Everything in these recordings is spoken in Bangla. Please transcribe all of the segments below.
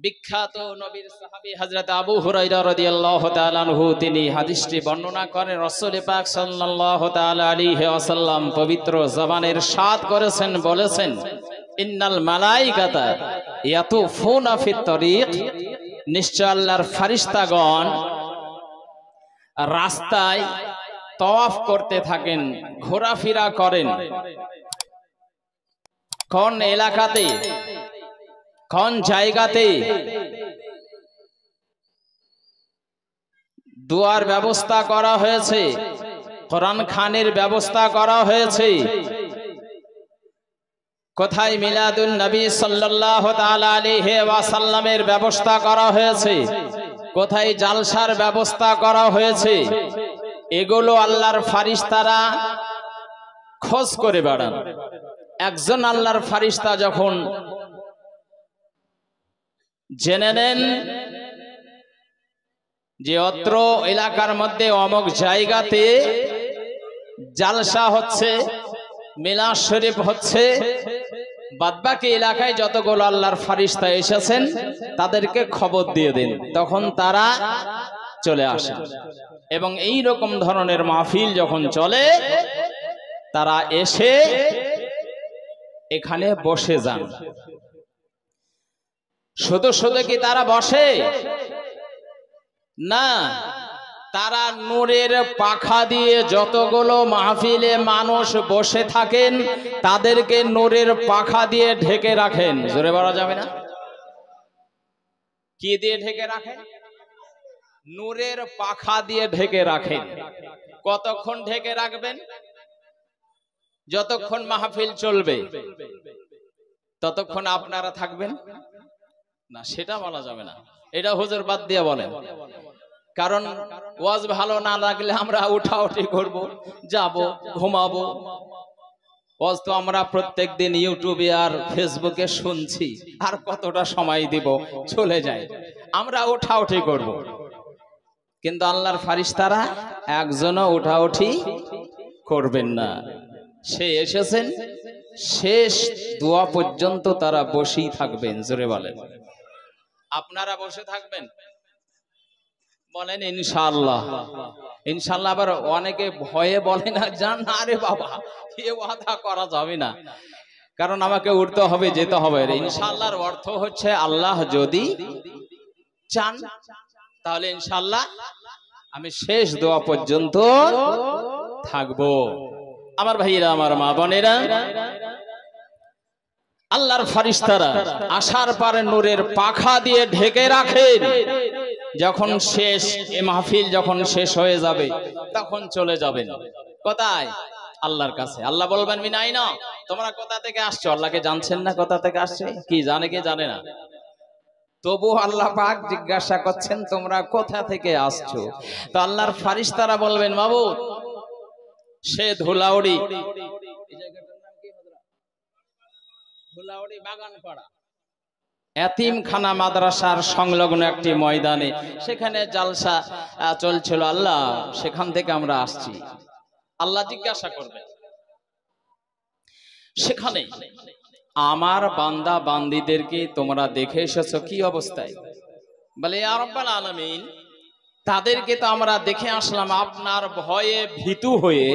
বিখ্যাত নবীর সাহাবী হযরত আবু হুরায়রা রাদিয়াল্লাহু তাআলা আনহু তিনি হাদিসটি বর্ণনা করেন। রাসূল পাক সাল্লাল্লাহু তাআলা আলাইহি ওয়াসাল্লাম পবিত্র জবানের ইরশাদ করেছেন, বলেছেন, ইন্নাল মালাইকাতা ইয়াতুফুনা ফিত তরিক, নিশ্চয় আল্লাহর ফেরেশতাগণ রাস্তায় তওয়াফ করতে থাকেন, ঘোরাফেরা করেন। কোন এলাকাতে, কোন জায়গাতে দুয়ার ব্যবস্থা করা হয়েছে, কোরআন খানের ব্যবস্থা করা হয়েছে, কোথায় মিলাদুন নবী সাল্লাল্লাহু তাআলা আলাইহি ওয়াসাল্লামের ব্যবস্থা করা হয়েছে, কোথায় জালসার ব্যবস্থা করা হয়েছে, এগুলো আল্লাহর ফেরেশতারা খোঁজ করে বেড়ান। একজন আল্লাহর ফেরেশতা যখন জেনে নেন যে অত্র এলাকার মধ্যে অমুক জায়গাতে জালসা হচ্ছে, মিলাদ শরীফ হচ্ছে, বাদবাকি এলাকায় যতগুলো আল্লাহর ফেরেশতা এসেছেন তাদেরকে খবর দিয়ে দেন, তখন তারা চলে আসে। এবং এই রকম ধরনের মাহফিল যখন চলে তারা এসে এখানে বসে যান। শুধু শুধু কি তারা বসে না, তারা নূরের পাখা দিয়ে যতগুলো মাহফিলে মানুষ বসে থাকেন তাদেরকে নূরের পাখা দিয়ে ঢেকে রাখেন। জোরে বলা যাবে না? কি দিয়ে ঢেকে রাখেন? নূরের পাখা দিয়ে ঢেকে রাখেন। কতক্ষণ ঢেকে রাখবেন? যতক্ষণ মাহফিল চলবে ততক্ষণ আপনারা থাকবেন না, সেটা বলা যাবে না। এটা হুজুর বাদ দিয়ে বলেন, কারণ ওয়াজ ভালো না লাগলে আমরা উঠাউঠি করব, যাব, ঘুমাবো। ওয়াজ তো আমরা প্রত্যেকদিন ইউটিউবে আর ফেসবুকে শুনছি, আর কতটা সময় দিব, চলে যায়, আমরা উঠাউঠি করব। কিন্তু আল্লাহর ফেরেশতারা একজনও উঠাউঠি করবেন না। সে এসেছেন, শেষ দোয়া পর্যন্ত তারা বসেই থাকবেন। জোরে বলেন, আপনারা বসে থাকবেন? বলেন ইনশাআল্লাহ। ইনশাআল্লাহ আবার অনেকে ভয়ে বলে না, জান না রে বাবা, এ ওয়াদা করা যাবে না, কারণ আমাকে উঠতে হবে, যেতে হবে। ইনশাআল্লাহর অর্থ হচ্ছে আল্লাহ যদি চান তাহলে ইনশাআল্লাহ আমি শেষ দোয়া পর্যন্ত থাকবো। আমার ভাইয়েরা, আমার মা বোনেরা, আল্লাহর ফেরেশতারা আসার পরে নূরের পাখা দিয়ে ঢেকে রাখেন। যখন শেষ এই মাহফিল যখন শেষ হয়ে যাবে তখন চলে যাবেন কোথায়? আল্লাহর কাছে। আল্লাহ বলবেন, মিনাইনা, তোমরা কোথা থেকে আসছো? আল্লাহকে জানছেন না কোথা থেকে আসছে? কি জানে, কে জানে না? তবু আল্লাহ পাক জিজ্ঞাসা করছেন, তোমরা কোথা থেকে আসছো? তো আল্লাহর ফেরেশতারা বলবেন, মাবুদ, সে ধুলাউড়ি, ধুলাউড়ি বাগানপাড়া এতিমখানা মাদ্রাসার সংলগ্ন একটি ময়দানে, সেখানে জালসা চলছিল, আল্লাহ সেখান থেকে আমরা আসছি। আল্লাহ জিজ্ঞাসা করবেন, সেখানে আমার বান্দা বান্দীদেরকে তোমরা দেখে এসেছো কি অবস্থায়? বলে, ইয়া রাব্বাল আলামিন, তাদেরকে তো আমরা দেখে আসলাম আপনার ভয়ে ভীতু হয়ে,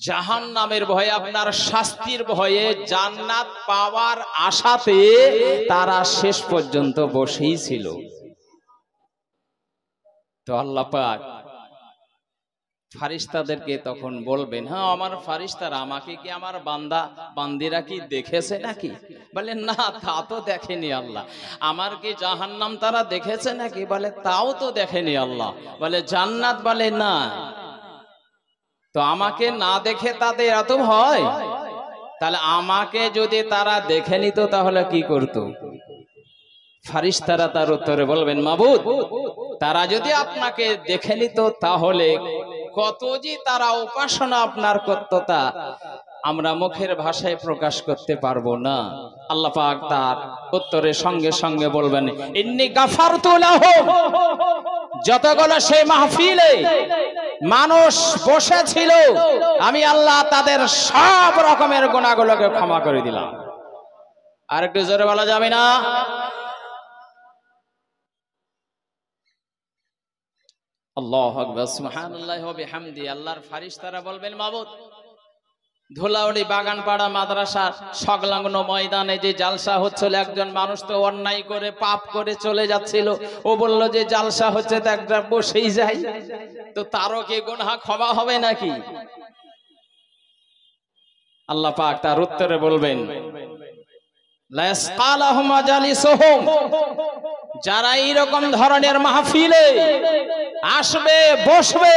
জাহান্নামের ভয়ে, আপনার শাস্তির ভয়ে, জান্নাত পাওয়ার আশাতে তারা শেষ পর্যন্ত বসেই ছিল। তো আল্লাহ পাক ফেরেশতাদেরকে তখন বলবেন, হ্যাঁ আমার ফেরেশতারা আমাকে কি আমার বান্দা বান্দিরা কি দেখেছে নাকি? বলে, না, তা তো দেখেনি আল্লাহ। আমার কি জাহান্নাম তারা দেখেছে নাকি? বলে, তাও তো দেখেনি আল্লাহ। বলে, জান্নাত? বলে, না। তো আমাকে না দেখে তাদের এত ভয়? তাহলে আমাকে যদি তারা দেখে নিত তাহলে কি করত? ফেরেশতারা তার উত্তরে বলবেন, মাবুদ, তারা যদি আপনাকে দেখে নিত তাহলে কত যে তারা উপাসনা আপনার করত তা আমরা মুখের ভাষায় প্রকাশ করতে পারবো না। আল্লাহ পাক তার উত্তরে সঙ্গে সঙ্গে বলবেন, ইন্নী গাফারতু লাহুম, যতগুলো সেই মাহফিলে মানুষ বসেছিল আমি আল্লাহ তাদের সব রকমের গুনাহগুলোকে ক্ষমা করে দিলাম। আর একটু জোরে বলা যাবে না? আল্লাহু আকবার, সুবহানাল্লাহি ওয়া বিহামদি। আল্লাহর ফেরেশতারা বলবেন, মাবুদ, ধুলাউড়ি বাগানপাড়া মাদ্রাসার সংলগ্ন ময়দানে যে জালসা হচ্ছিল, একজন মানুষ তো অন্যায় করে পাপ করে চলে যাচ্ছিল, ও বলল যে জালসা হচ্ছে তো একটা বসেই যাই, তো তারও কি গুনাহ ক্ষমা হবে নাকি? আল্লাহ পাক তার উত্তরে বলবেন, লায়াসকালাহুম আজালিসুহুম, যারা এইরকম ধরনের মাহফিলে আসবে বসবে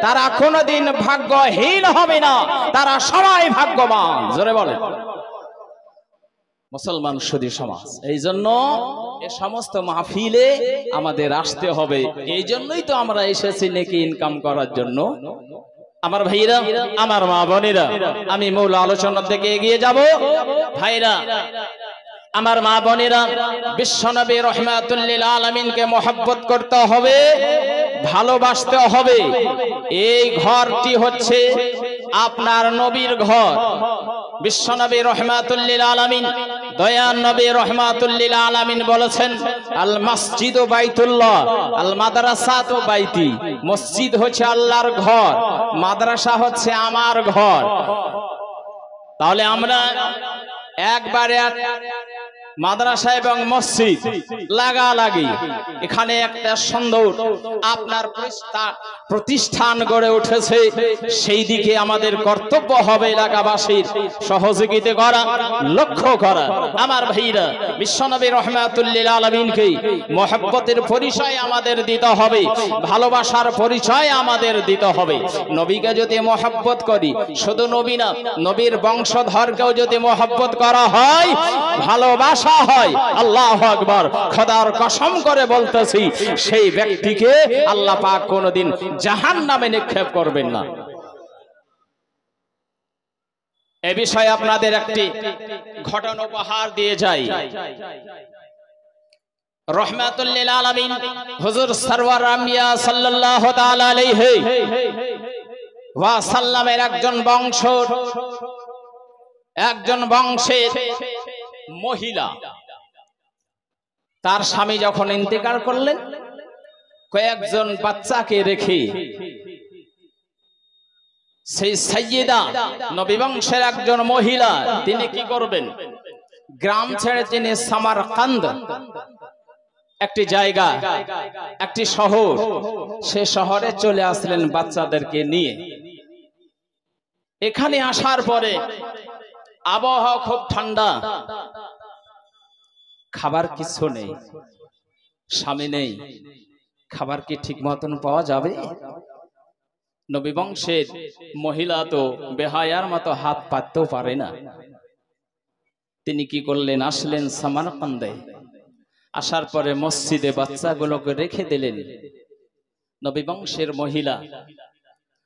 তারা কোনোদিন ভাগ্যহীন হবে না, তারা সবাই ভাগ্যবান। জোরে বলে মুসলমান সুধী সমাজ। এই জন্য এ সমস্ত মাহফিলে আমাদের আসতে হবে। এই জন্যই তো আমরা এসেছি নেকি ইনকাম করার জন্য। আমার ভাইরা, আমার মা বোনেরা, আমি মূল আলোচনার দিকে এগিয়ে যাব। ভাইরা আমার মা বোনেরা, বিশ্বনবী রাহমাতুল লিল আলামিনকে মহব্বত করতে হবে, ভালোবাসতে হবে। এই ঘরটি হচ্ছে আপনার নবীর ঘর। বিশ্বনবী রাহমাতুল লিল আলামিন, দয়ার নবী রাহমাতুল লিল আলামিন বলেছেন, আল মসজিদু বাইতুল্লাহ আল মাদ্রাসাতু বাইতি। মসজিদ হচ্ছে আল্লাহর ঘর, মাদ্রাসা হচ্ছে আমার ঘর। তাহলে আমরা একবারে মাদ্রাসা এবং মসজিদ লাগালাগি, এখানে একটা সুন্দর আপনার প্রতিষ্ঠান গড়ে উঠেছে, সেই দিকে আমাদের কর্তব্য হবে এলাকাবাসীর সহযোগিতা করা, লক্ষ্য করা। আমার ভাইরা, বিশ্বনবী রাহমাতুল লিল আলামিনকে মহব্বতের পরিচয় আমাদের দিতে হবে, ভালোবাসার পরিচয় আমাদের দিতে হবে। নবীকে যদি মহব্বত করি, শুধু নবী না, নবীর বংশধরকেও যদি মহব্বত করা হয়, ভালোবাসা হয়, আল্লাহু আকবার, খোদার কসম করে বলতেছি, সেই ব্যক্তিকে আল্লাহ পাক কোনদিন জাহান্নামে নিক্ষেপ করবেন না। এ বিষয়ে আপনাদের একটি ঘটনা উপহার দিয়ে যাই। রাহমাতুল লিল আলামিন হুজুর সরওয়ার আম্বিয়া সাল্লাল্লাহু তাআলা আলাইহি ওয়া সাল্লামের একজন বংশের মহিলা, তার স্বামী যখন ইন্তেকাল করলেন, কয়েকজন বাচ্চাকে রেখে সেই সাইয়্যিদা নবী বংশের একজন মহিলা, তিনি কি করবেন, গ্রাম ছেড়ে তিনি সামারকান্দ একটি জায়গা, একটি শহর, সে শহরে চলে আসলেন বাচ্চাদেরকে নিয়ে। এখানে আসার পরে আবহাওয়া খুব ঠান্ডা, খাবার কিছু নেই, স্বামী নেই, খাবার কি ঠিক মতন পাওয়া যাবে? নবী বংশের মহিলা তো বেহায়ার মতো হাত পাততেও পারে না। তিনি কি করলেন, আসলেন সামারকান্দে। আসার পরে মসজিদে বাচ্চাগুলোকে রেখে দিলেন। নবী বংশের মহিলা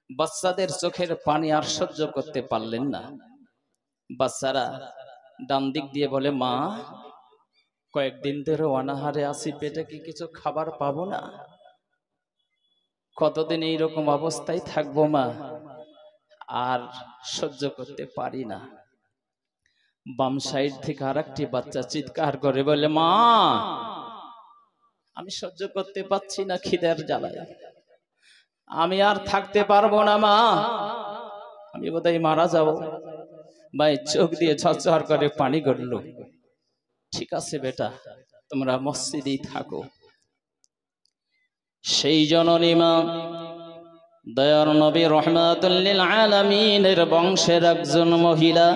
বাচ্চাদের চোখের পানি আর সহ্য করতে পারলেন না। বাচ্চারা ডান দিক দিয়ে বলে, মা, কয়েকদিন ধরে অনাহারে আছি, পেটে কি কিছু খাবার পাবো না? কতদিন এইরকম অবস্থায় থাকবো মা, আর সহ্য করতে পারি না। বাম সাইড থেকে আর একটি বাচ্চা চিৎকার করে বলে, মা, আমি সহ্য করতে পারছি না, খিদের জ্বালায় আমি আর থাকতে পারবো না মা, আমি বোধহয় মারা যাবো। ভাই চোখ দিয়ে ঝরঝর করে পানি গড়লো। ঠিক আছে বেটা, তোমরা মসজিদেই থাকো। সেই জননী মা, দয়ার নবী রাহমাতুল লিল আলামিনের বংশের একজন মহিলা,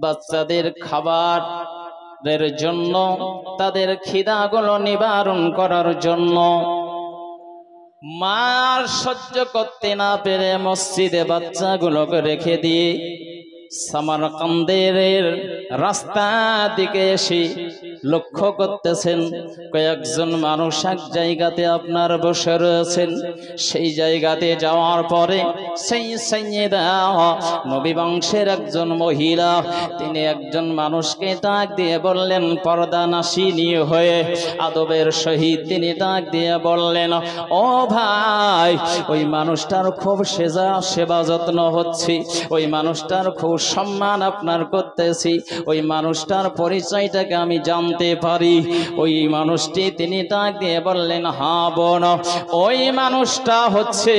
বাচ্চাদের খাবারের জন্য, তাদের খিদাগুলো নিবারণ করার জন্য, মার সহ্য করতে না পেরে মসজিদে বাচ্চাগুলোকে রেখে দিয়ে সামারকান্দের রাস্তা দিকে এসে লক্ষ্য করতেছেন, কয়েকজন মানুষ এক জায়গাতে আপনার বসে রয়েছেন। সেই জায়গাতে যাওয়ার পরে সেই সাইয়্যিদা নবী বংশের একজন মহিলা, তিনি একজন মানুষকে ডাক দিয়ে বললেন, পর্দানাশিনী হয়ে আদবের সহিত তিনি ডাক দিয়ে বললেন, ও ভাই, ওই মানুষটার খুব সেবা যত্ন হচ্ছে, ওই মানুষটার খুব সম্মান আপনার করতেছি, ওই মানুষটার পরিচয়টাকে আমি জানতে জানতে পারি। ওই মানুষটি তিনি ডাক দিয়ে বললেন, হ্যাঁ বোন, ওই মানুষটা হচ্ছে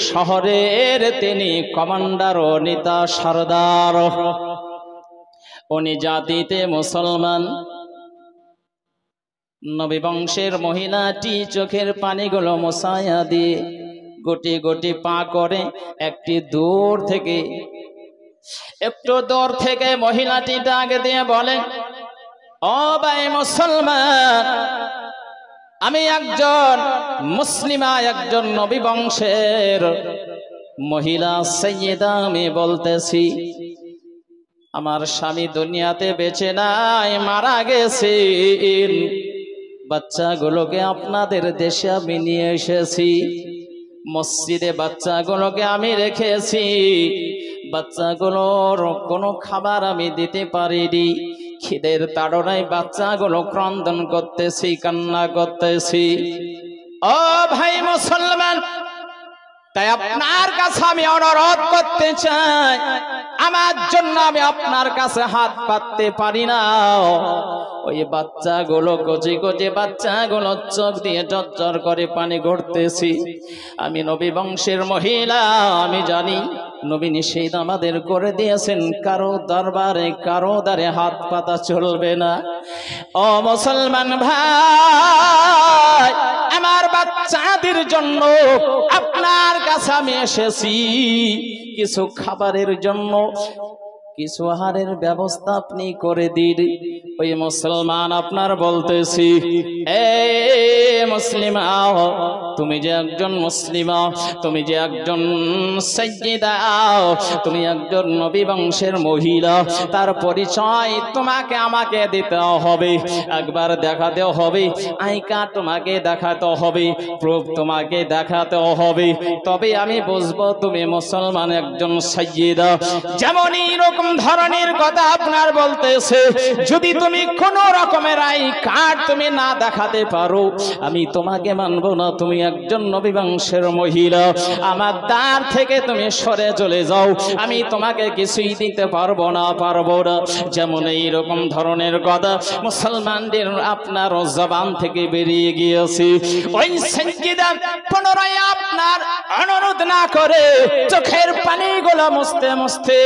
শহরের তিনি কমান্ডার ও নেতা সর্দার। উনি জাতিতে মুসলমান। নবী বংশের মহিলাটি চোখের পানিগুলো মোছায়া দিয়ে গুটি গুটি পা করে একটু দূর থেকে মহিলাটি ডাক দিয়ে বলে, ও ভাই মুসলমান, আমি একজন মুসলিমা, একজন নবী বংশের মহিলা সাইয়্যিদা, আমি বলতেছি আমার স্বামী দুনিয়াতে বেঁচে নাই, মারা গেছে। বাচ্চাগুলোকে আপনাদের দেশে আমি নিয়ে এসেছি, মসজিদে বাচ্চাগুলোকে আমি রেখেছি। বাচ্চাগুলোর কোনো খাবার আমি দিতে পারিনি, খিদের তাড়নায় বাচ্চাগুলো ক্রন্দন করতেছি, কান্না করতেছি। ও ভাই মুসলমান, তাই আপনার কাছে আমি অনুরোধ করতে চাই, আমার জন্য আমি আপনার কাছে হাত পাততে পারি না। ওই বাচ্চাগুলো, কচি কচি বাচ্চাগুলো চোখ দিয়ে ঝরঝর করে পানি গড়তেছি। আমি নবী বংশের মহিলা, আমি জানি নবী নিষেধ আমাদের করে দিয়েছেন, কারো দরবারে কারো দ্বারে হাত পাতা চলবে না। ও মুসলমান ভাই, আমার বাচ্চাদের জন্য আপনার কাছে আমি এসেছি, কিছু খাবারের জন্য কিছু আহারের ব্যবস্থা আপনি করে দিন। ওই মুসলমান আপনার বলতেছি, এ মুসলিমা, তুমি যে একজন মুসলিমা, তুমি যে একজন সাইয়্যিদা, তুমি একজন নবী বংশের মহিলা, তার পরিচয় তোমাকে আমাকে দিতে হবে, একবার দেখাতে হবে, আইকা তোমাকে দেখাতে হবে, প্রুফ তোমাকে দেখাতে হবে, তবে আমি বুঝবো তুমি মুসলমান একজন সাইয়্যিদা। যেমন এইরকম ধরনের কথা আপনার বলতেছে, যদি তুমি কোন রকমের আই কার্ড তুমি না দেখাতে পারো, আমি তোমাকে মানবো না, তুমি একজন নবী বংশের মহিলা, আমার দ্বার থেকে তুমি সরে চলে যাও, আমি তোমাকে কিছুই দিতে পারবো না। যেমন এইরকম ধরনের কথা মুসলমানদের আপনার জবান থেকে বেরিয়ে গিয়েছে। ওই সাইয়্যিদা পুনরায় আপনার অনুরোধ না করে চোখের পানিগুলো মুছতে মুছতে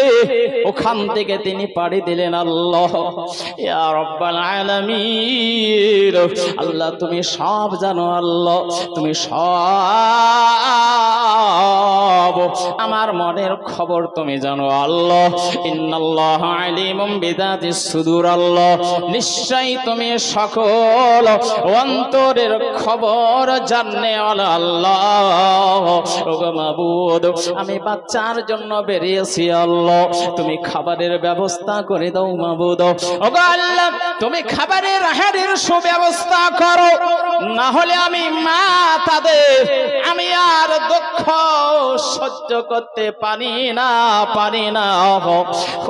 ওখান থেকে তিনি পাড়ি দিলেন। আল্লাহ, ইয়া রাব্বাল আলামিন, আল্লাহ তুমি সব জানো, আল্লাহ তুমি সব আমার মনের খবর তুমি জানো। আল্লাহ, ইন্নাল্লাহ আলিমুম বিযাতিস সুদূর, আল্লাহ নিশ্চয়ই তুমি সকল অন্তরের খবর জানে। আল্লাহ, ওগো মাবুদ, আমি বাচ্চার জন্য বেরিয়েছি, আল্লাহ তুমি খাবারের ব্যবস্থা করে দাও মাবুদ। ওগো আল্লাহ, তুমি খাবারের আহারের সুব্যবস্থা করো, না হলে আমি মা তাদের আমি আর দুঃখ সহ্য করতে পারি না।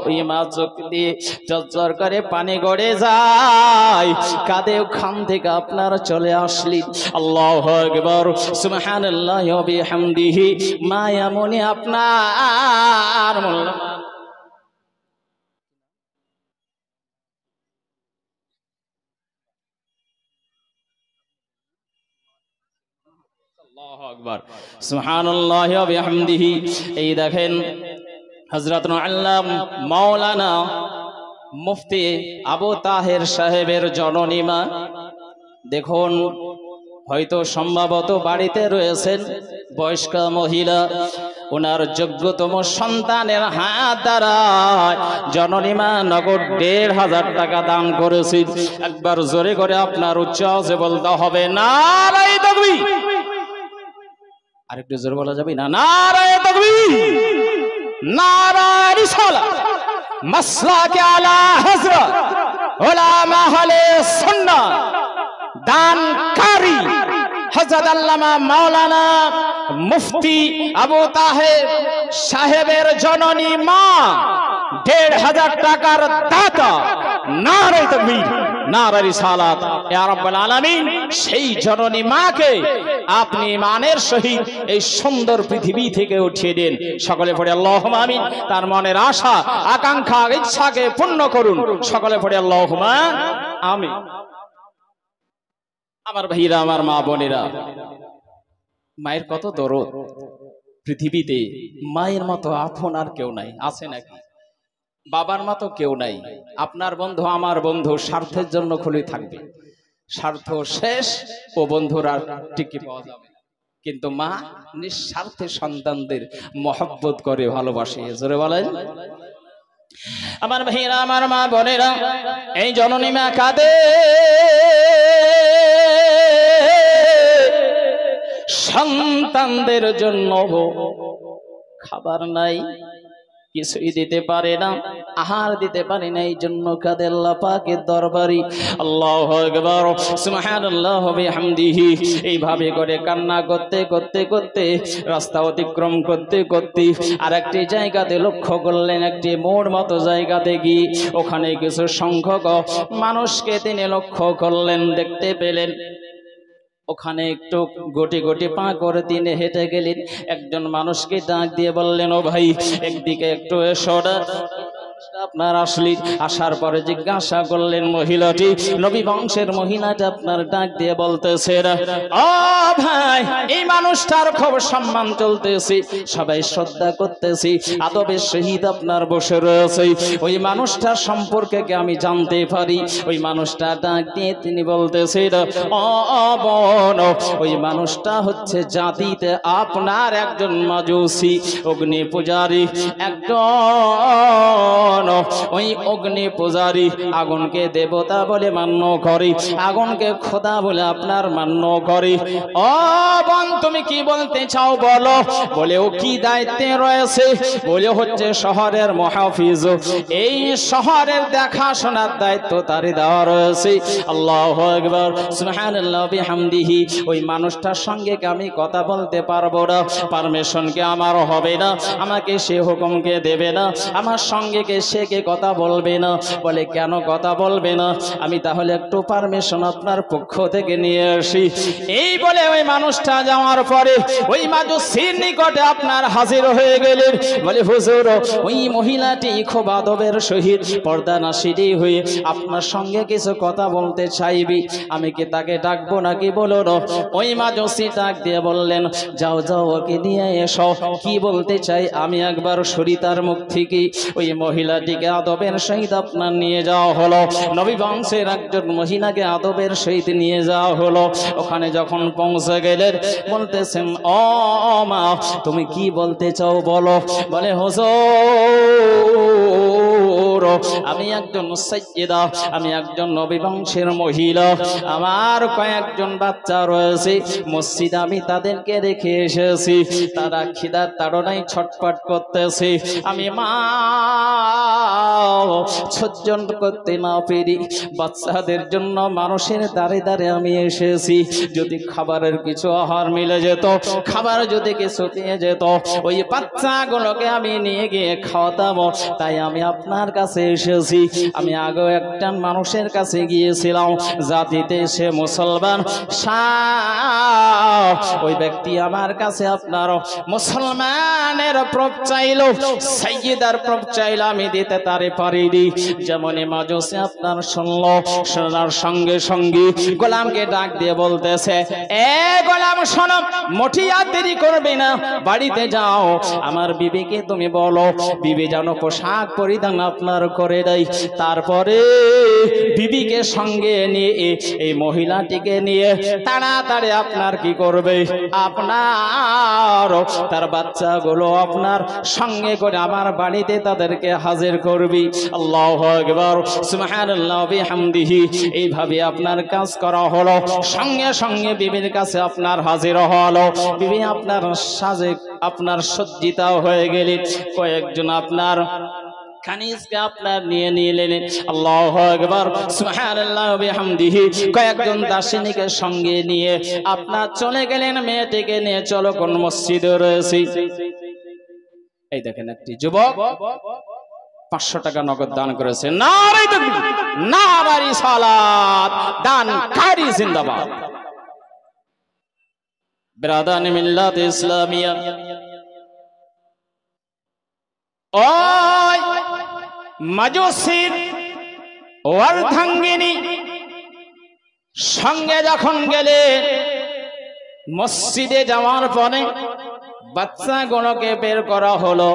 ওই মা চোখ দিয়ে ঝরঝর করে পানি গড়ে যায়, কাঁদে, ওখান থেকে আপনার চলে আসলি। আল্লাহু আকবার, সুবহানাল্লাহি ওয়া বিহামদিহি। মা এমনই আপনার আল্লাহু আকবার, সুবহানাল্লাহি ওয়া বিহামদিহি। এই দেখেন হযরত আল্লামা মাওলানা মুফতি আবু তাহের সাহেবের জননী মা, দেখুন হয়তো সম্ভবত বাড়িতে রয়েছেন বয়স্ক মহিলা, ওনার যোগ্যতম সন্তানের হাত দ্বারা জননী মা নগদ ১,৫০০ টাকা দান করেছে। একবার জোরে করে আপনার উচ্চ আওয়াজে বলতে হবে, নারায়ে তাকবীর। আরেকটু জোরে বলা যাবে না? নারায়ে তাকবীর, নারায়ে রিসালাত, মাসলাকে আলা হযরত উলামা আহলে সুন্নাহ দানকারী হযরত আল্লামা মাওলানা মুফতি আবু তাহের সাহেবের জননী মা ১,৫০০ টাকার দাতা। নারায়ে তাকবীর, নারা রিসালাত। ইয়া রাব্বুল আলামিন, সেই জননী মাকে আপনি ইমানের সহিত এই সুন্দর পৃথিবী থেকে উঠিয়ে দিন। সকলে পড়ে আল্লাহুম্মা আমিন। তার মনের আশা আকাঙ্ক্ষা ইচ্ছাকে পূর্ণ করুন। সকলে পড়ে আল্লাহুম্মা আমিন। আমার ভাইরা, আমার মা বোনেরা, মায়ের কত দরদ। পৃথিবীতে মায়ের মতো আপন আর কেউ নাই, আছে নাকি? বাবার মতো কেউ নাই। আপনার বন্ধু আমার বন্ধু স্বার্থের জন্য খুলে থাকবে, স্বার্থ শেষ ও বন্ধুর আর টিকে পাওয়া যাবে। কিন্তু মা নিঃস্বার্থে সন্তানদের মহব্বত করে, ভালোবাসে। জোরে বলেন। আমার ভাইরা, আমার মা বোনেরা, এই জননী মা কাঁদে, সন্তানদের জন্য খাবার নাই, কিছুই দিতে পারে না, আহার দিতে পারে না, এই জন্য কাঁদে আল্লাহ পাকের দরবারে। আল্লাহু আকবার, সুবহানাল্লাহ বিহামদিহি। এইভাবে করে কান্না করতে করতে করতে, রাস্তা অতিক্রম করতে করতে আরেকটি জায়গাতে লক্ষ্য করলেন, একটি মোড় মতো জায়গাতে গিয়ে ওখানে কিছু সংখ্যক মানুষকে তিনি লক্ষ্য করলেন, দেখতে পেলেন। ওখানে একটু গোটি গোটি পা করে তিনি হেঁটে গেলেন। একজন মানুষকে ডাক দিয়ে বললেন, ও ভাই, একদিকে একটু এসো না। আপনার আসলি আসার পরে জিজ্ঞাসা করলেন মহিলাটি, নবী বংশের মহিলাটা আপনার ডাক দিয়ে বলতেছে, ও ভাই, এই মানুষটার খুব সম্মান চলতেছে, সবাই শ্রদ্ধা করতেছি, আদবের সহিত আপনার বসে রয়েছে, ওই মানুষটার সম্পর্কে কি আমি জানতে পারি? ওই মানুষটা ডাক দিয়ে তিনি বলতেছে, ও বোন, ওই মানুষটা হচ্ছে জাতিতে আপনার একজন মাজুসি, অগ্নি পূজারী একজন। ওই অগ্নি পূজারী আগুনকে দেবতা বলে মান্য করে, আগুনকে খোদা বলে আপনার মান্য করে। ও বোন, তুমি কি বলতে চাও বলো? বলে ও কি দায়িত্বে রয়েছে? বলে হচ্ছে শহরের মুহাফিজ, এই শহরের দেখাশোনার দায়িত্ব তারই দেওয়া রয়েছে। আল্লাহু আকবার, সুবহানাল্লাহ বিহামদিহি। ওই মানুষটার সঙ্গে আমি কথা বলতে পারবো না, পারমিশন কে আমার হবে না, আমাকে সে হুকুমকে দেবে না, আমার সঙ্গে কে সে কে কথা বলবে না। বলে কেন কথা বলবে না? আমি তাহলে একটু পারমিশন আপনার পক্ষ থেকে নিয়ে আসি। এই বলে ওই মানুষটা যাওয়ার পরে ওই মাজুসির নিকটে আপনার হাজির হয়ে গেলেন। বলে হুজুর, ওই মহিলাটি খুব আদবের সহিত পর্দা নাশিনী হয়ে আপনার সঙ্গে কিছু কথা বলতে চাইবি, আমি কি তাকে ডাকবো নাকি বলো না? ওই মাজুসি ডাক দিয়ে বললেন, যাও যাও, ওকে নিয়ে এসো, কি বলতে চাই আমি একবার শুনি তার মুখ থেকে। ওই মহিলাটিকে আদবের সহিত আপনার নিয়ে যাওয়া হলো। নবী বংশের একজন মহিলাকে আদবের সহিত নিয়ে যাওয়া হলো। ওখানে যখন পৌঁছে গেলেন, বলতেছেন, ও মা, তুমি কি বলতে চাও বলো? বলে হুজুর, আমি একজন সাইয়্যিদা, আমি একজন নবী বংশের মহিলা, আমার কয়েকজন বাচ্চা রয়েছে, মসজিদে আমি তাদেরকে রেখে এসেছি, তারা খিদার তাড়নায় ছটফট করতেছে, আমি মা সহ্য করতে না পেরে বাচ্চাদের জন্য মানুষের দাঁড়ে দাঁড়ে আমি এসেছি। যদি খাবারের কিছু আহার মিলে যেত, খাবার যদি কিছু পেয়ে যেত, ওই বাচ্চাগুলোকে আমি নিয়ে গিয়ে খাওয়াতাম, তাই আমি আপনার কাছে এসেছি। আমি আগে একটা মানুষের কাছে গিয়েছিলাম, জাতিতে সে মুসলমান, ওই ব্যক্তি আমার কাছে আপনার মুসলমানের প্রভ চাইল, সাইয়্যিদার প্রভ চাইল, আমি দিতে তারে পারিনি। যেমন মাজুসি আপনার শুনলো, শোনার সঙ্গে সঙ্গে গোলামকে ডাক দিয়ে বলতেছে, এ গোলাম শোনো, মোটিয়া দেরি করবে না, বাড়িতে যাও, আমার বিবিকে তুমি বলো বিবি যেন পোশাক পরিধান আপনার করে দেয়। তারপরে বিবিকে সঙ্গে নিয়ে এই মহিলাটিকে নিয়ে তাড়াতাড়ি আপনার কি করবে, আপনার তার বাচ্চাগুলো আপনার সঙ্গে করে আমার বাড়িতে তাদেরকে হাজির করবি। আল্লাহু আকবার, সুবহানাল্লাহ বিহামদিহি। এইভাবে আপনার কাজ করা হলো। সঙ্গে সঙ্গে বিবির কাছে আপনার হাজির হলো। বিবি আপনার সাজে আপনার সজ্জিতা হয়ে গেলেন। কয়েকজন আপনার কানিজকে আপনার নিয়ে নিলেন। আল্লাহু আকবার, সুবহানাল্লাহ বিহামদিহি। কয়েকজন দাসিনীকে সঙ্গে নিয়ে আপনার চলে গেলেন, মেয়েটিকে নিয়ে চলো কোন মসজিদে রয়েছে। এই দেখেন একটি যুবক 500 টাকা নগদ দান করেছে। নারে তাকবীর, নারে রিসালাত, দানকারী জিন্দাবাদ। বিরাদানি মিল্লাত ইসলামিয়া, ওই মাজুসির অর্ধাঙ্গিনী সঙ্গে যখন গেলে মসজিদে যাওয়ার পরে বাচ্চাগুলোকে বের করা হলো।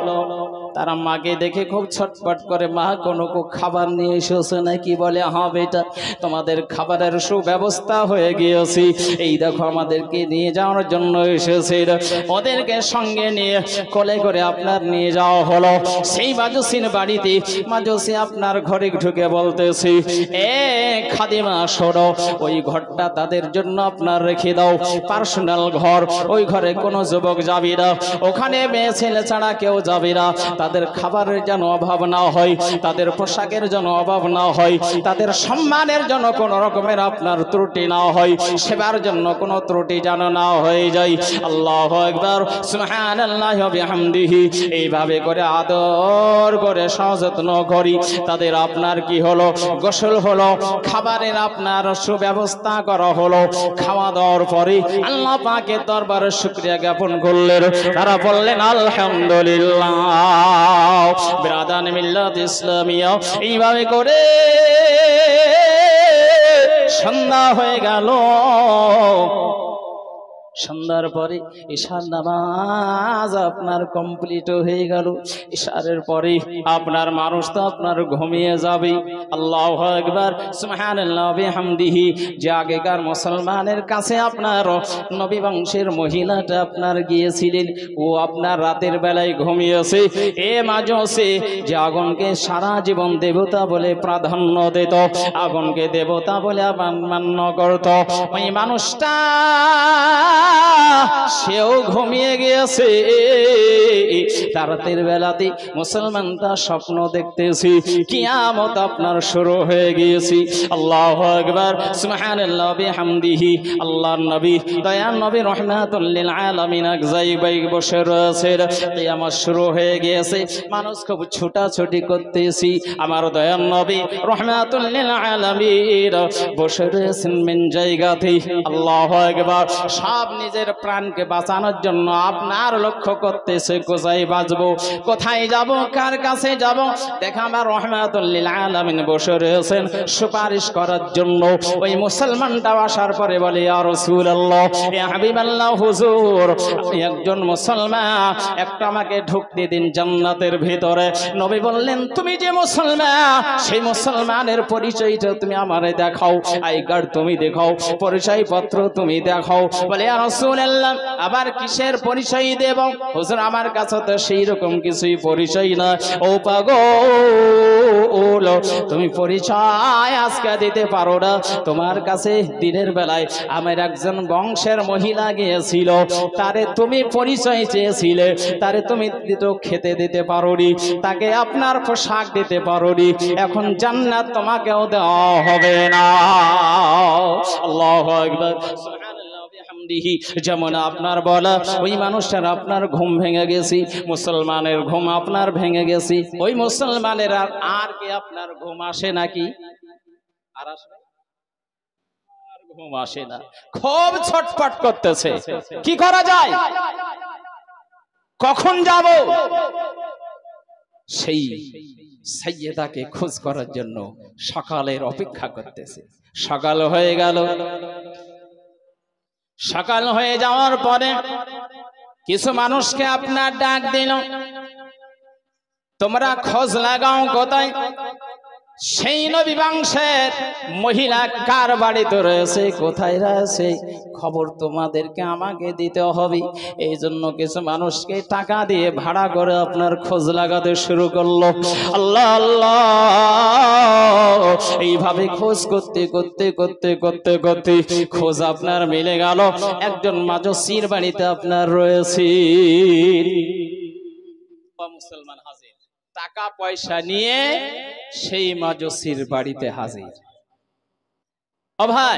তারা মাকে দেখে খুব ছটফট করে, মা কোনো খাবার নিয়ে এসেছে নাকি? বলে হ্যাঁ বেটা, তোমাদের খাবারের সুব্যবস্থা হয়ে গিয়েছি, এই দেখো আমাদেরকে নিয়ে যাওয়ার জন্য এসেছে। ওদেরকে সঙ্গে নিয়ে কোলে করে আপনার নিয়ে যাওয়া হলো সেই মাজুসির বাড়িতে। মাজুসি আপনার ঘরে ঢুকে বলতেছি, এ খাদিমা শোনো, ওই ঘরটা তাদের জন্য আপনার রেখে দাও, পার্সোনাল ঘর, ওই ঘরে কোনো যুবক যাবি না, ওখানে মেয়ে ছেলে ছাড়া কেউ যাবে না। তাদের খাবারের যেন অভাব না হয়, তাদের পোশাকের যেন অভাব না হয়, তাদের সম্মানের জন্য কোনো রকমের আপনার ত্রুটি না হয়, সেবার জন্য কোনো ত্রুটি যেন না হয়ে যায়। আল্লাহু আকবার, সুবহানাল্লাহি ওয়া বিহামদিহি। এইভাবে করে আদর করে সযত্ন করি। তাদের আপনার কি হলো, গোসল হলো, খাবারের আপনার সুব্যবস্থা করা হলো। খাওয়া দাওয়ার পরে আল্লাহ পাকের দরবারে শুকরিয়া জ্ঞাপন করলেন। তারা বললেন আলহামদুলিল্লাহ। বিরাদান মিল্লাত ইসলামিয়া। এইভাবে করে সন্ধ্যা হয়ে গেল। সন্ধ্যার পরে ঈশার নামাজ আপনার কমপ্লিট হয়ে গেল। ঈশারের পরে আপনার মানুষ তো আপনার ঘুমিয়ে যাবে। আল্লাহু আকবার, সুবহানাল্লাহি ওয়া বিহামদিহি। যে আগেকার মুসলমানের কাছে আপনার নবী বংশের মহিলাটা আপনার গিয়েছিলেন, ও আপনার রাতের বেলায় ঘুমিয়েছে। এ মাজুসি যে আগুনকে সারা জীবন দেবতা বলে প্রাধান্য দিত, আগুনকে দেবতা বলে মান্য করত, ওই মানুষটা সেও ঘুমিয়ে গিয়েছে। তার রাতের বেলাতে মুসলমানটা স্বপ্ন দেখতেছি কিয়ামত আপনার শুরু হয়ে গিয়েছে। আল্লাহু আকবার, সুবহানাল্লাহি ওয়া বিহামদিহি। আল্লাহর নবী, দয়ার নবী রাহমাতুল লিল আলামিন এক জায়গায় বসে রয়েছেন। কিয়ামত শুরু হয়ে গিয়েছে, মানুষ খুব ছোটাছুটি করতেছি। আমার দয়ার নবী রাহমাতুল লিল আলামিন বসে রয়েছেন মেন জায়গাতে। আল্লাহু আকবার, সব নিজের প্রাণকে বাঁচানোর জন্য আপনার লক্ষ্য করতেছে, কোথায় বাঁচবো, কোথায় যাব, কার কাছে যাব। দেখা আমার রাহমাতুল লিল আলামিন বসে রয়েছেন সুপারিশ করার জন্য। ওই মুসলমানটা আসার পরে বলে, ইয়া রাসূলুল্লাহ, ইয়া হাবিবাল্লাহ, হুজুর আমি একজন মুসলমান, একটা আমাকে ঢুকতে দিন জান্নাতের ভিতরে। নবী বললেন, তুমি যে মুসলমান, সেই মুসলমানের পরিচয়টা তুমি আমারে দেখাও, আই কার্ড তুমি দেখাও, পরিচয় পত্র তুমি দেখাও। বলে, ইয়া রাসূলুল্লাহ, আবার কিসের পরিচয় দেব? হুজুর আমার কাছে তো সেই রকম কিছুই পরিচয় না। ও পাগল, তুমি পরিচয় আজকে দিতে পারো না। তোমার কাছে দিনের বেলায় আমার একজন বংশের মহিলা গিয়েছিল, তারে তুমি পরিচয় চেয়েছিলে, তারে তুমি খেতে দিতে পারোনি, তাকে আপনার পোশাক দিতে পারোনি। এখন জান্নাত তোমাকেও দেওয়া হবে না। আল্লাহু আকবার, যেমন আপনার বলা ওই মানুষটার আপনার ঘুম ভেঙে গেছি, মুসলমানের ঘুম আপনার ভেঙে গেছি। ওই মুসলমানের আর কি আপনার ঘুম আসে নাকি? আর আসে? ঘুম আসে না, খুব ছটফট করতেছে। কি করা যায়, কখন যাব? সেই সাইয়েদাকে খোঁজ করার জন্য সকালের অপেক্ষা করতেছে। সকাল হয়ে গেল। সকাল হয়ে যাওয়ার পরে কিছু মানুষকে আপনার ডাক দিল, তোমরা খোঁজ লাগাও কোথায় সেই নবী বংশের মহিলা কার বাড়িতে রয়েছে, কোথায় রয়েছে, খবর তোমাদেরকে আমাকে দিতে হবে। এই জন্য কিছু মানুষকে টাকা দিয়ে ভাড়া করে আপনার খোঁজ লাগাতে শুরু করলো। আল্লাহ আল্লাহ, এইভাবে খোঁজ করতে করতে করতে করতে করতে খোঁজ আপনার মিলে গেল একজন মাজুসির বাড়িতে আপনার রয়েছে। মুসলমান হাজির, টাকা পয়সা নিয়ে সেই মাজুসির বাড়িতে হাজির। ও ভাই,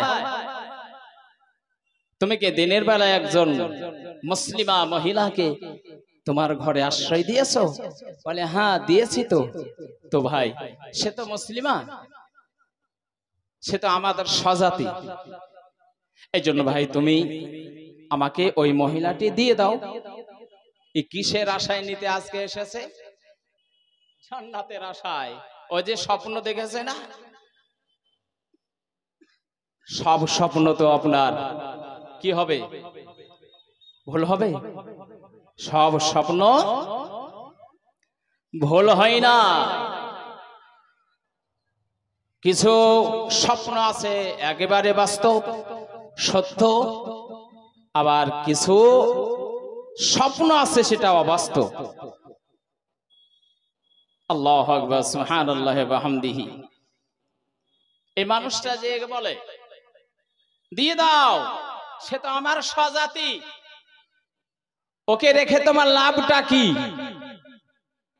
তুমি কি দিনের বেলায় একজন মুসলিমা মহিলাকে তোমার ঘরে আশ্রয় দিয়েছো? বলে হ্যাঁ দিয়েছি। তো তো ভাই সে তো মুসলিমা, সে তো আমাদের স্বজাতি, এই জন্য ভাই তুমি আমাকে ওই মহিলাটি দিয়ে দাও। এই কিসের আশায় নিতে আজকে এসেছে? জান্নাতের আশায়। ও যে স্বপ্ন দেখেছে না, সব স্বপ্ন তো আপনার কি হবে? ভুল হবে? সব স্বপ্ন ভুল হয় না। কিছু স্বপ্ন আছে একেবারে বাস্তব সত্য, আবার কিছু স্বপ্ন আছে সেটা অবাস্তব। আল্লাহু আকবার, সুবহানাল্লাহি ওয়া বিহামদিহি। এই মানুষটা যে বলে দিয়ে দাও, সে তো আমার স্বজাতি, ওকে রেখে তোমার লাভটা কি?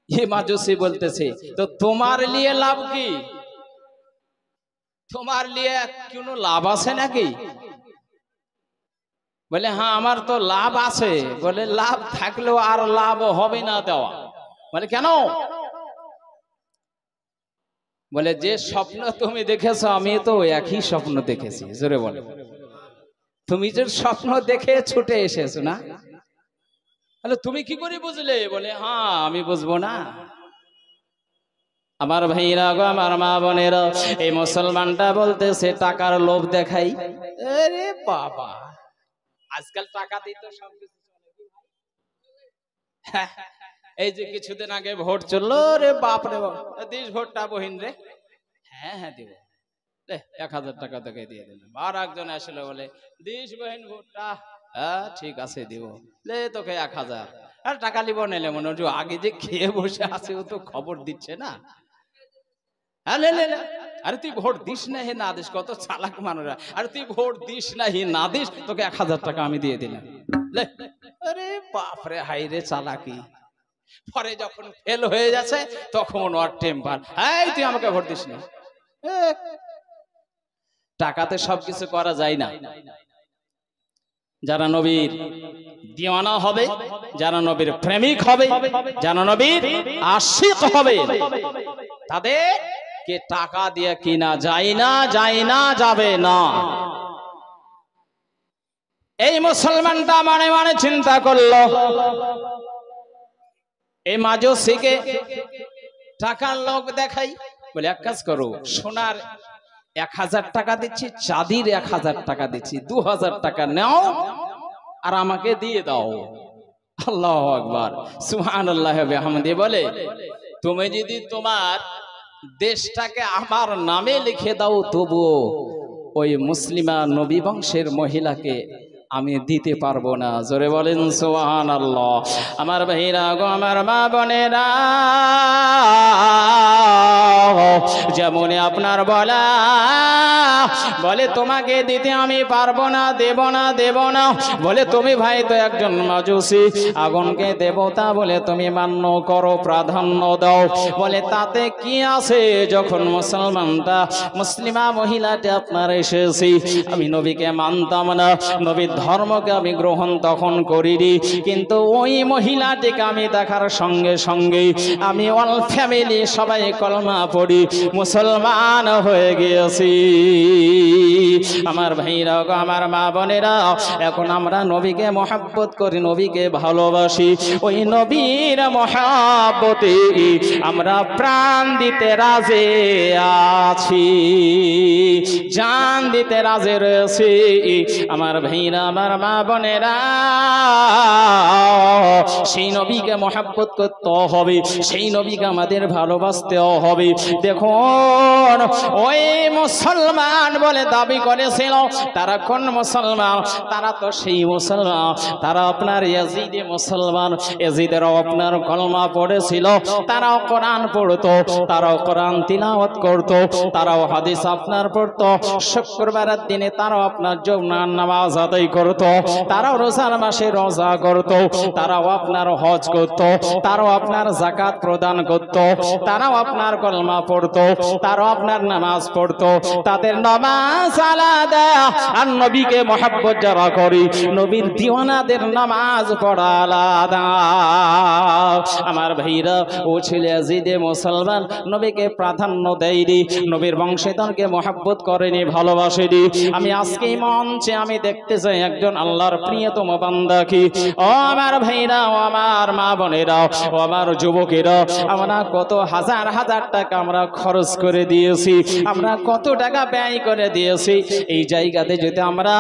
এ মাজুসি বলতেছে তো তোমার লিয়ে লাভ কি? তোমার লিয়ে কোনো লাভ আছে নাকি? বলে হ্যাঁ আমার তো লাভ আছে। বলে লাভ থাকলেও আর লাভ হবে না দেওয়া। বলে কেন? বলে যে স্বপ্ন তুমি দেখেছো আমি তো একই স্বপ্ন দেখেছি। জোরে বলে, তুমি যে স্বপ্ন দেখে ছুটে এসেছো না, তাহলে তুমি কি করে বুঝলে? বলে হ্যাঁ আমি বুঝবো না। আমার ভাইরা গো, আমার মা বোনেরা, এই মুসলমানটা বলতেছে টাকার লোভ দেখাই। আরে বাবা, আজকাল টাকা দিতে তো সবকিছু চলে। এই যে কিছুদিন আগে ভোট চললো, রে বাপ রে বাপ, দিস ভোটটা বহিন রে। হ্যাঁ হ্যাঁ দিব, 1000 টাকা তোকে দিয়ে দিলাম। আর একজন আসলে বলে দিস বহিন ভোটটা। হ্যাঁ ঠিক আছে দিব, লে তোকে 1000। আর টাকা নিব নিলে মনে হচ্ছে আগে যে খেয়ে বসে আছে ও তো খবর দিচ্ছে না। আরে তুই ভোট দিস না হে না দিস, কত চালাক মানুষরা। আরে তুই ভোট দিস না হে না দিস, তোকে 1000 টাকা আমি দিয়ে দিলাম। আরে বাপরে, হাই রে চালাকি। পরে যখন ফেল হয়ে যাচ্ছে তখন ওর টেম্পার, এই তুই আমাকে ভোট দিস না। টাকাতে সবকিছু করা যায় না। যারা নবীর দিওয়ানা হবে, যারা নবীর প্রেমিক হবে, যারা নবীর আশিক হবে, তাদেরকে টাকা দিয়ে কিনা যায় না, যায় না, যাবে না। এই মুসলমানটা মানে মানে চিন্তা করলো, এই মাজুসিকে টাকার লোক দেখাই। বলে এক কাজ করো, সোনার 1000 টাকা দিচ্ছি, চাঁদির 1000 টাকা দিচ্ছি, 2000 টাকা নাও আর আমাকে দিয়ে দাও। আল্লাহু আকবার, সুবহানাল্লাহি ওয়া বিহামদিহি। বলে তুমি যদি তোমার দেশটাকে আমার নামে লিখে দাও তবুও ওই মুসলিমা নবী বংশের মহিলাকে আমি দিতে পারবো না। জোরে বলেন সুবহানাল্লাহ। আমার ভাইরা গো, আমার মা বোনেরা, যেমন আপনার বলা, বলে তোমাকে দিতে আমি পারবো না, দেব না, দেব না। বলে তুমি ভাই তো একজন মাজুসি, আগুনকে দেবতা বলে তুমি মান্য করো, প্রাধান্য দাও। বলে তাতে কি আছে, যখন মুসলমানটা মুসলিমা মহিলাটি আপনার এসেছি, আমি নবীকে মানতাম না, নবীর ধর্মকে আমি গ্রহণ তখন করিনি, কিন্তু ওই মহিলাটিকে আমি দেখার সঙ্গে সঙ্গে আমি অল ফ্যামিলি সবাই কলমা পড়ি মুসলমান হয়ে গিয়েছি। আমার ভাইরা, আমার মা বোনেরা, এখন আমরা নবীকে মহব্বত করি, নবীকে ভালোবাসি। ওই নবীর মহব্বতে আমরা প্রাণ দিতে রাজি আছি, জান দিতে রাজি রয়েছি। আমার ভাইরা, আমার মা বোনেরা, সেই নবীকে মহব্বত করতে হবে, সেই নবীকে আমাদের ভালোবাসতেও হবে। দেখুন ওই মুসলমান বলে দাবি করেছিল, তারা কোন মুসলমান? তারা তো সেই মুসলমান, তারা আপনার ইয়াজিদি মুসলমান। ইয়াজিদেরও আপনার কলমা পড়েছিল, তারাও কোরআন পড়তো, তারাও কোরআন তিলাওয়াত করতো, তারাও হাদিস আপনার পড়তো, শুক্রবারের দিনে তারাও আপনার জুমার নামাজ আদায় করত, তারাও রোজার মাসে রোজা করত, তারাও আপনার হজ করত, তারাও আপনার যাকাত প্রদান করত, তারাও আপনার কলমা পড়তো, তারাও আপনার নামাজ পড়তো। তাদের নামাজ আলাদা, আর নবীকে মহব্বত যারা করি, নবীর দিওয়ানাদের নামাজ পড়া আলাদা। আমার ভাইরা ও ছেলে আজিদে মুসলমান, নবীকে প্রাধান্য দেয়নি, নবীর বংশধরকে মহব্বত করেনি, ভালোবাসেনি। আমি আজকে মঞ্চে আমি দেখতে চাই একজন আল্লাহর প্রিয়তম বান্দা কি। ও আমার ভাইরা, ও আমার মা বোনেরা, ও আমার যুবকেরা, আমরা কত হাজার হাজার টাকা আমরা খরচ করে দিয়েছি, আমরা কত টাকা ব্যয় করে দিয়েছি। এই জায়গাতে যদি আমরা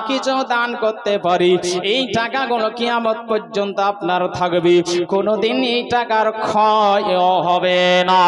কিছু দান করতে পারি, এই টাকাগুলো কিয়ামত পর্যন্ত আপনার থাকবে, কোনোদিন এই টাকার ক্ষয় হবে না।